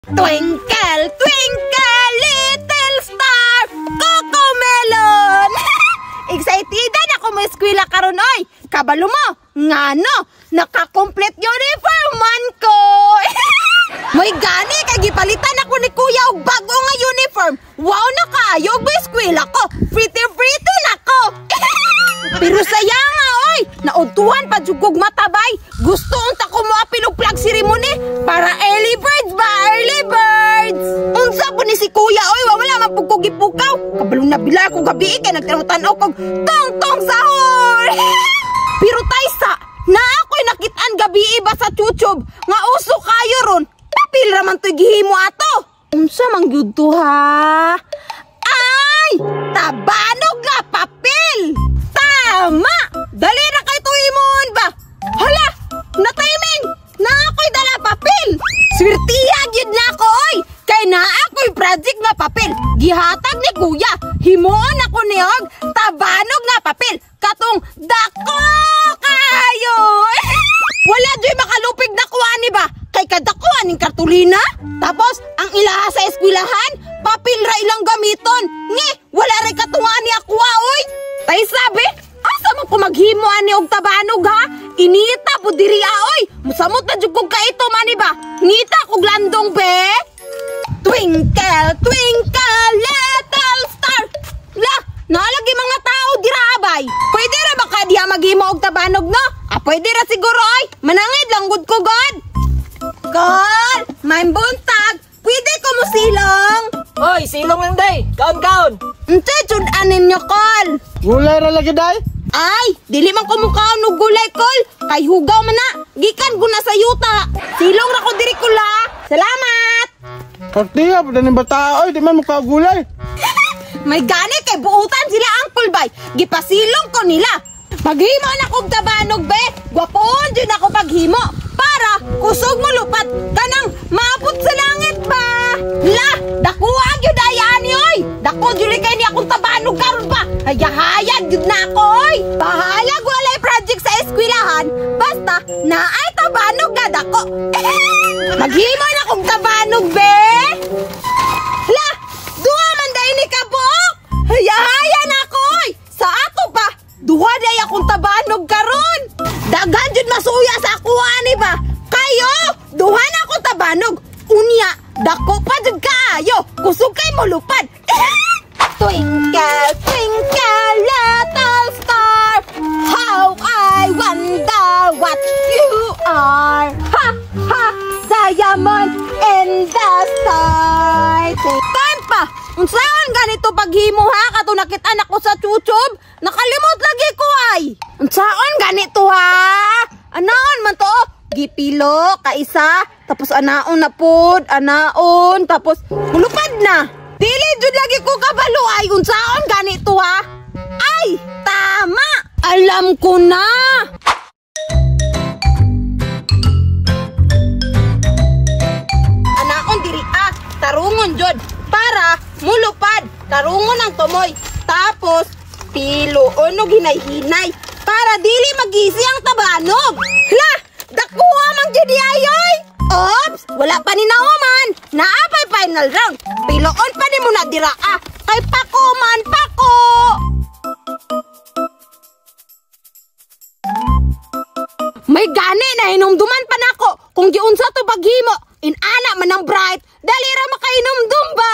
Twinkle, twinkle, little star, Cocomelon! Excitedan ako mo eskwela karon oy. Kabalo mo, ngano, naka-complete uniform man ko. Moy gani kay gipalitan ako ni kuya og bago nga uniform. Wow, nakaayo ba eskwela ko? Pretty nako. Pero sayang nga oy, naudtuhan pa jugog matabay. Gusto unta ko mo apil og flag ceremony para early birds ba, early birds. Unsa po ni si kuya oy, wala man pug ko gipukaw. Kabalo na bila ko gabi kay nagtanaw kog tong sahur. Pero taysa, na ako'y nakitaan gabi iba sa YouTube nga uso kayo ron. Papil raman to'y gihimo ato. Unsa man gyud to ha? Ay! Tabanog nga papel! Tama! Dali na kay to imon ba? Hala! Na-timing! Na ako'y dala papel! Swirtihan yun na ako oy! Kay na ako'y project nga papel. Gihatag ni kuya. Himoon ako niyog. Tabanog nga papel. Katong dako kayo! Wala dyo'y makalupig na kuwani ba? Kay kadakuan ng kartulina? Tapos, ang ilaha sa eskwelahan, papel ra ilang gamiton. Ngi, wala rin katungaan ni ako oy. Tay sabi, asa mo ko maghimo ani og tabanog ha? Inita po diri oy. Musamot na jud kog ka ito mani ba? Ngita kog landong be. Twinkle, twinkle, little star. La, nalagi mga tao dira abay. Pwede ra ba ka diha maghimo og tabanog no? Pwede ra siguro oy. Manangid lang gud ko god. Kol, may buntag. Pwede ko mo silong. Oy, silong lang day. Kaon. Unsa jud anin nyo kol? Gulay ra lagi day? Ay, dili man ko mukhaon og gulay kol. Kay hugaw man na. Gikan ko na sa yuta. Silong ra ko diri kula. Salamat. Kartiya, pwede ni bata oy, di man mukha gulay. May gani kay buutan sila Uncle Bay. Gipasilong ko nila. Paghimo na kong tabanog be. Gwapoon din ako paghimo. Para kusog mo lupat kanang maabot sa langit ba. La, dakuha gyud ayani oy. Dako jud kay ni akong tabanog karon ba. Hayahayag gyud na ako oy. Bahalag walay project sa eskwelahan. Basta naay tabanog nga dako. Paghimo na kong tabanog be. La, duha man day ni kabok. Hayahaya na ako oy. Sa ato pa. Duha day akong tabanog karon. Daghan jud masuya sa ako ani ba? Kayo, duha na akong tabanog. Unya, dako pa jud kaayo. Kusog kay mo lupad. Twinkle, twinkle, little star, how I wonder what you are. Ha, ha, diamond in the sky. Time pa. Unsaon ganito paghimo ha? Kato nakitaan ako sa YouTube. Nakalimot lagi ko ay. Unsaon ganito ha? Anaon man to? Gipilo, kaisa. Tapos anaon na pod. Anaon. Tapos mulupad na. Dili jud lagi ko kabalo ay. Unsaon ganito ha? Ay, tama. Alam ko na. Anaon diri tarungon jud. Para mulupad, tarungon ang tumoy. Tapos, piloon o hinay-hinay. Para dili magisi ang tabanog. La, dakuha mang judi ayoy. Ops, wala pa ni nauman. Naapay final round. Piloon pa ni mo na dira Kay pako man, pako. May gani na hinumduman pa nako. Kung giunsa to paghimo, inana man ang bright. Dali ra makainumdum ba?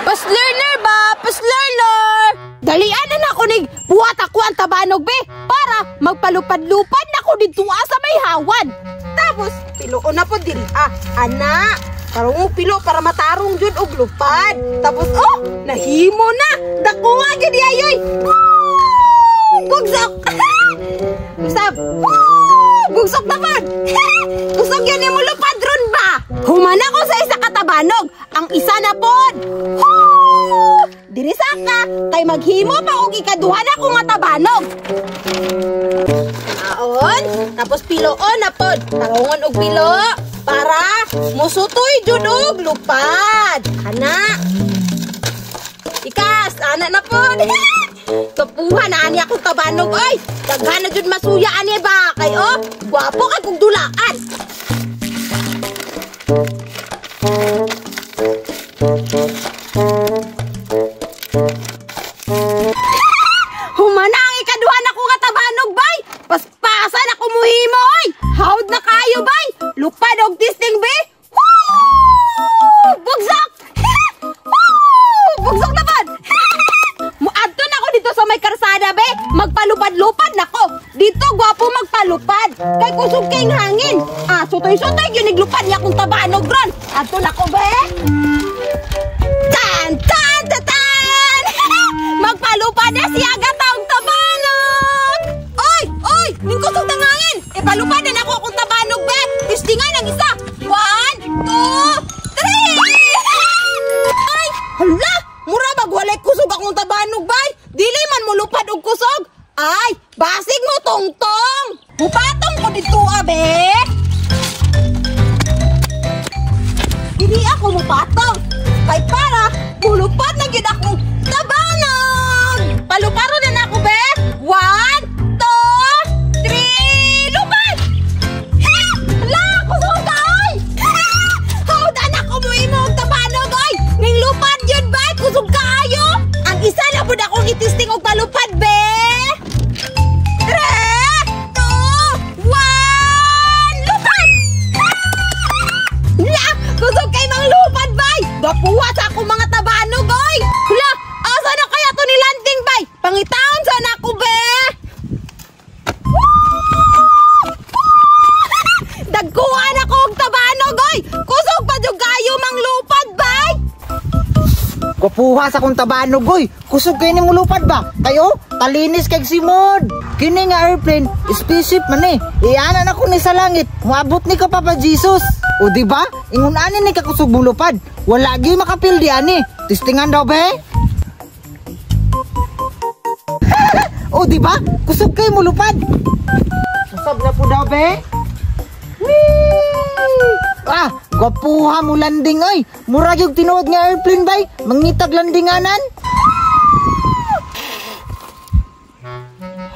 Pas learner ba? Pas learner. Dalian na ako nig buhat ako ang tabanog be. Para magpalupad-lupad na ko dito sa may hawan. Tapos piloon na po diri. Ana. Karong pilo para matarong jud og lupad. Tapos nahimo na. Dakuha gyud ayoy. Bugsok. Usab. Bugsok naman. Usog yan yung mulupad ron ba? Humana ko sa isa katabanog. Ang isa na pod. Diri saka. Kay maghimo pa og ikaduha na ko nga tabanog. Aon. Tapos piloon na pod. Tarongon og pilo. Para musutoy jud og lupad. Ana. Ikas. Ana na pod. Kapuha na ani akong tabanog oy. Daghan na jud masuya ani ba kay gwapo kay kog dulaan. kusog kay hangin. Sutoy-sutoy yun iglupad niya kung tabanog ron. Ato na ko be. Tan tan tan. Magpalupad na siya gatawag tabanog. Oy, oy, ning kusog ng hangin. Ipalupad na ako kung tabanog be. Tistingan ang isa. 1, 2, 3. Ay, hala, mura bagwalay kusog akong tabanog bay. Dili man mo lupad og kusog. Ay, basig mo tongtong. Mupatong ko dito abe. Dili ako mupatong. Kay para mulupad na gid akong tabanog. Paluparo na ako be. 1, 2, 3, lupad. Hala, kusog ay. Hawdan ako mo imong tabanog ay. Ning lupad yun ba? Kusog kaayo. Ang isa na pud akong itisting og palupad be. 3, 2, 1, lupad! Hala, kusog kay mang lupad bay. Dapuwas ako mga tabanog oy. Hala, asa na kaya to ni landing bay? Pangitaon sana ako be. Dagkuhan ako og tabanog oy. Kusog pa jud kayo mang lupad bay. Kapuha sa kong tabanog, oy. Kusog kayo ni mulupad ba? Kayo, talinis kay simod. Kini nga airplane, spaceship man eh. Iyanan ako ni sa langit. Muabot ni ka Papa Jesus. O diba? Ingon ani ni ka kusog mulupad. Wala gi makapildi ani. Tistingan daw be. O diba? Kusog kayo mulupad. Susab na po daw be. Kapuha mo landing ay. Murag yung tinuod nga airplane bay. Mangitag landinganan.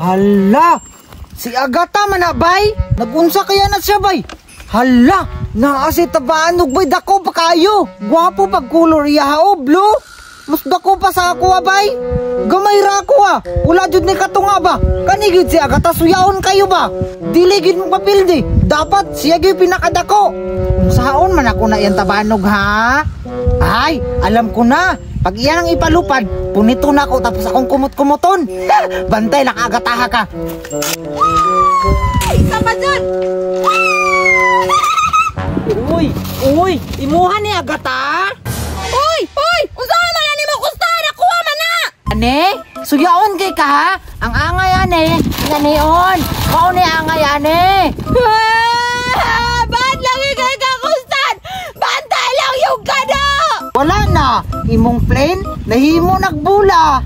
Hala, si Agata man na bay. Nagunsa kaya na siya bay. Hala, naa si tabanog bay. Dako pa kayo. Gwapo pag color iya o blue. Mas dako pa sa ako bay. Gamay ra ako Wala jud ni katunga ba? Kanigid si Agata suyaon kayo ba? Diligid mo papildi. Dapat siya gyud pinakadako. Saon man ako na yan tabanog ha? Ay, alam ko na. Pag iyan ang ipalupad, punito na ako tapos akong kumot-kumuton. Bantay lang agataha ka. Isa pa dyan. Uy, imuha ni Agata. Uy, unsaon man ani mo kusta nakuha man na. Ane, suyaon kay ka ha? Ang angay ane, ganion. Mao ni angay ane. Ba't lagi kay kakustan? Bantay lang yung gado. Wala na, imong plane, nahimo nagbula.